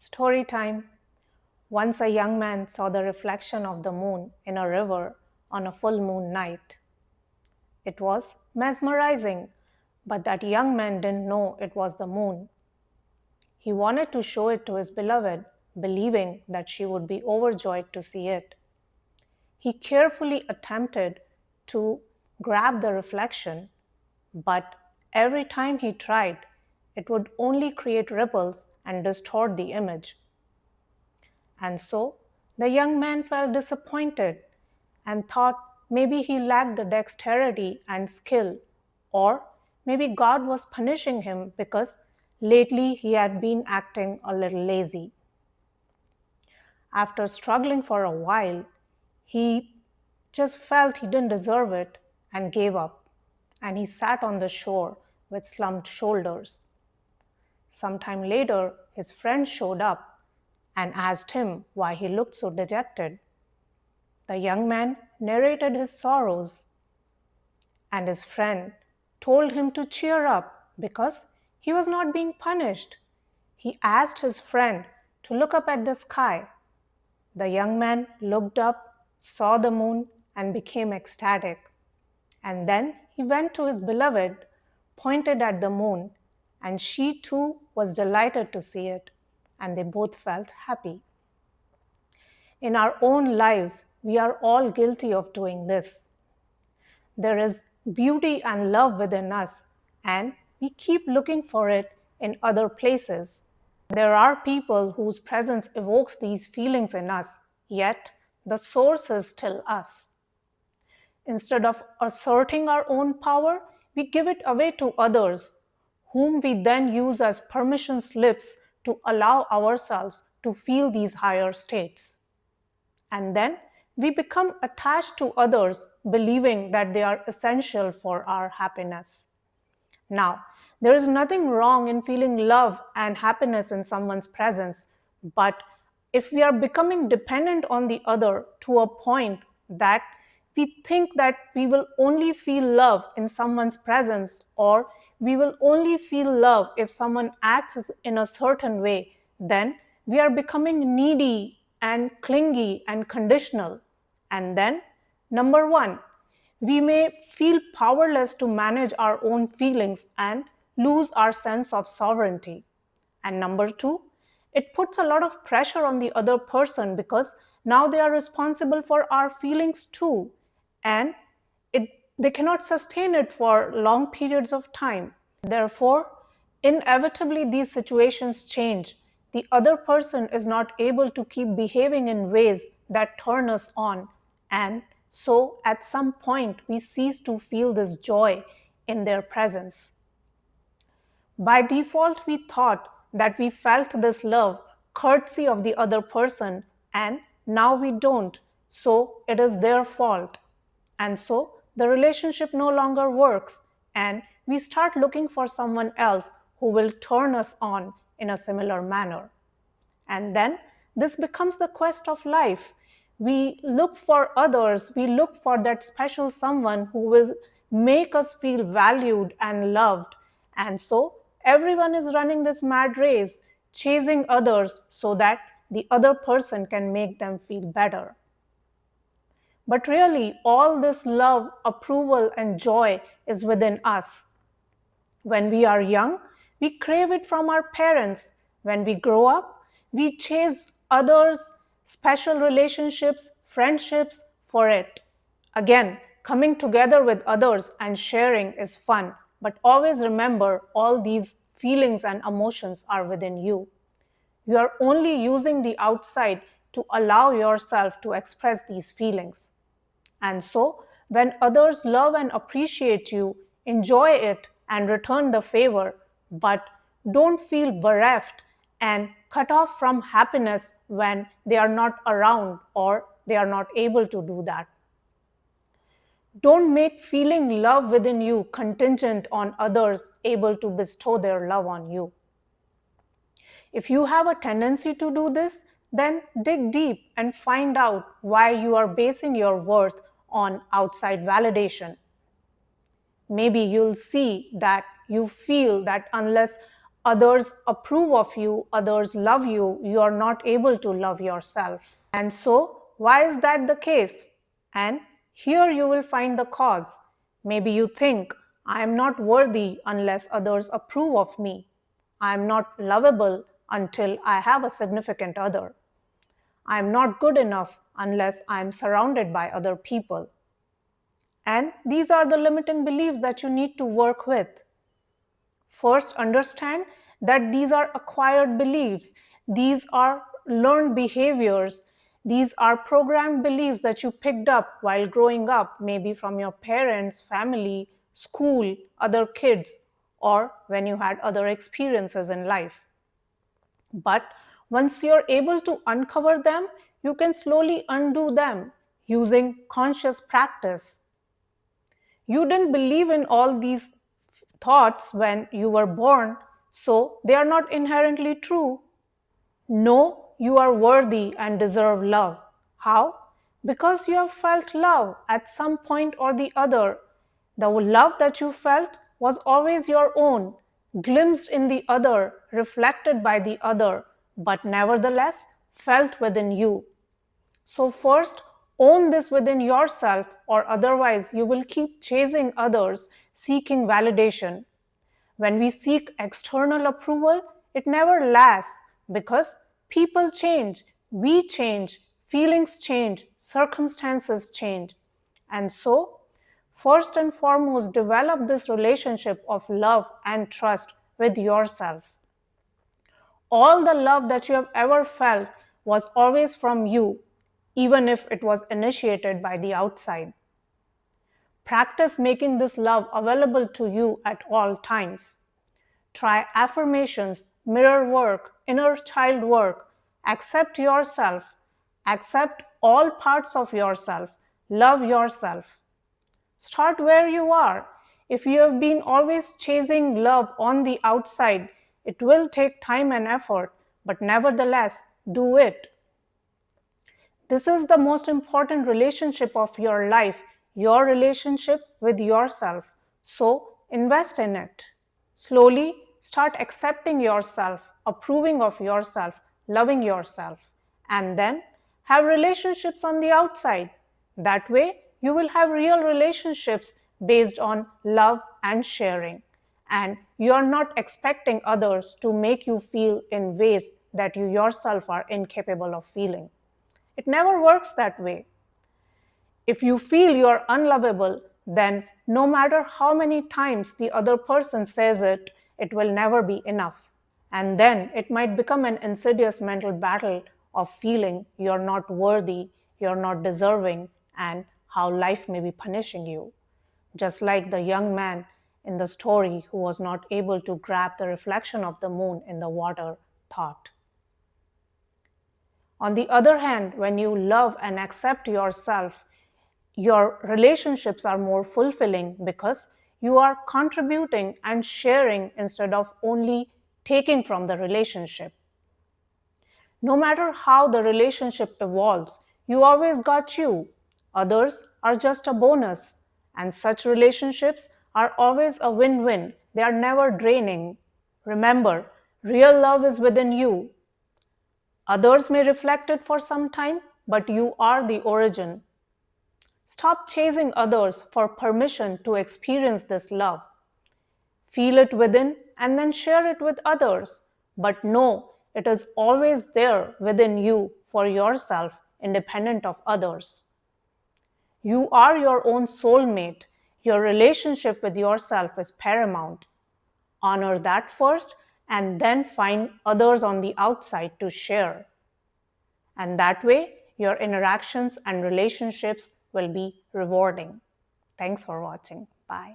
Story time. Once a young man saw the reflection of the moon in a river on a full moon night. It was mesmerizing, but that young man didn't know it was the moon. He wanted to show it to his beloved, believing that she would be overjoyed to see it. He carefully attempted to grab the reflection, but every time he tried, it would only create ripples and distort the image. And so the young man felt disappointed and thought maybe he lacked the dexterity and skill, or maybe God was punishing him because lately he had been acting a little lazy. After struggling for a while, he just felt he didn't deserve it and gave up, and he sat on the shore with slumped shoulders. Sometime later, his friend showed up and asked him why he looked so dejected. The young man narrated his sorrows, and his friend told him to cheer up because he was not being punished. He asked his friend to look up at the sky. The young man looked up, saw the moon, and became ecstatic. And then he went to his beloved, pointed at the moon, and she too was delighted to see it, and they both felt happy. In our own lives, we are all guilty of doing this. There is beauty and love within us, and we keep looking for it in other places. There are people whose presence evokes these feelings in us, yet the source is still us. Instead of asserting our own power, we give it away to others, whom we then use as permission slips to allow ourselves to feel these higher states. And then we become attached to others, believing that they are essential for our happiness. Now, there is nothing wrong in feeling love and happiness in someone's presence, but if we are becoming dependent on the other to a point that we think that we will only feel love in someone's presence, or we will only feel love if someone acts in a certain way, then we are becoming needy and clingy and conditional. And then, number one, we may feel powerless to manage our own feelings and lose our sense of sovereignty. And number two, it puts a lot of pressure on the other person because now they are responsible for our feelings too. And it, they cannot sustain it for long periods of time. Therefore, inevitably these situations change. The other person is not able to keep behaving in ways that turn us on, and so at some point we cease to feel this joy in their presence. By default, we thought that we felt this love courtesy of the other person, and now we don't, so it is their fault. And so the relationship no longer works, and we start looking for someone else who will turn us on in a similar manner. And then this becomes the quest of life. We look for others, we look for that special someone who will make us feel valued and loved. And so everyone is running this mad race, chasing others so that the other person can make them feel better. But really, all this love, approval, and joy is within us. When we are young, we crave it from our parents. When we grow up, we chase others, special relationships, friendships for it. Again, coming together with others and sharing is fun, but always remember all these feelings and emotions are within you. You are only using the outside to allow yourself to express these feelings. And so, when others love and appreciate you, enjoy it and return the favor, but don't feel bereft and cut off from happiness when they are not around or they are not able to do that. Don't make feeling love within you contingent on others able to bestow their love on you. If you have a tendency to do this, then dig deep and find out why you are basing your worth on outside validation. Maybe you'll see that you feel that unless others approve of you, others love you, you are not able to love yourself. And so, why is that the case? And here you will find the cause. Maybe you think, I am not worthy unless others approve of me. I am not lovable until I have a significant other. I am not good enough unless I am surrounded by other people. And these are the limiting beliefs that you need to work with. First, understand that these are acquired beliefs. These are learned behaviors. These are programmed beliefs that you picked up while growing up, maybe from your parents, family, school, other kids, or when you had other experiences in life. But once you're able to uncover them, you can slowly undo them using conscious practice. You didn't believe in all these thoughts when you were born, so they are not inherently true. No, you are worthy and deserve love. How? Because you have felt love at some point or the other. The love that you felt was always your own, glimpsed in the other, reflected by the other, but nevertheless felt within you. So, first, own this within yourself, or otherwise, you will keep chasing others, seeking validation. When we seek external approval, it never lasts because people change, we change, feelings change, circumstances change. And so, first and foremost, develop this relationship of love and trust with yourself. All the love that you have ever felt was always from you, even if it was initiated by the outside. Practice making this love available to you at all times. Try affirmations, mirror work, inner child work. Accept yourself. Accept all parts of yourself. Love yourself. Start where you are. If you have been always chasing love on the outside, it will take time and effort, but nevertheless, do it. This is the most important relationship of your life, your relationship with yourself. So, invest in it. Slowly, start accepting yourself, approving of yourself, loving yourself, and then have relationships on the outside. That way, you will have real relationships based on love and sharing. And you are not expecting others to make you feel in ways that you yourself are incapable of feeling. It never works that way. If you feel you are unlovable, then no matter how many times the other person says it, it will never be enough. And then it might become an insidious mental battle of feeling you're not worthy, you're not deserving, and how life may be punishing you. Just like the young man in the story who was not able to grab the reflection of the moon in the water thought. On the other hand, when you love and accept yourself, your relationships are more fulfilling because you are contributing and sharing instead of only taking from the relationship. No matter how the relationship evolves, you always got you. Others are just a bonus. And such relationships are always a win-win. They are never draining. Remember, real love is within you. Others may reflect it for some time, but you are the origin. Stop chasing others for permission to experience this love. Feel it within and then share it with others. But know it is always there within you for yourself, independent of others. You are your own soulmate. Your relationship with yourself is paramount. Honor that first and then find others on the outside to share. And that way, your interactions and relationships will be rewarding. Thanks for watching. Bye.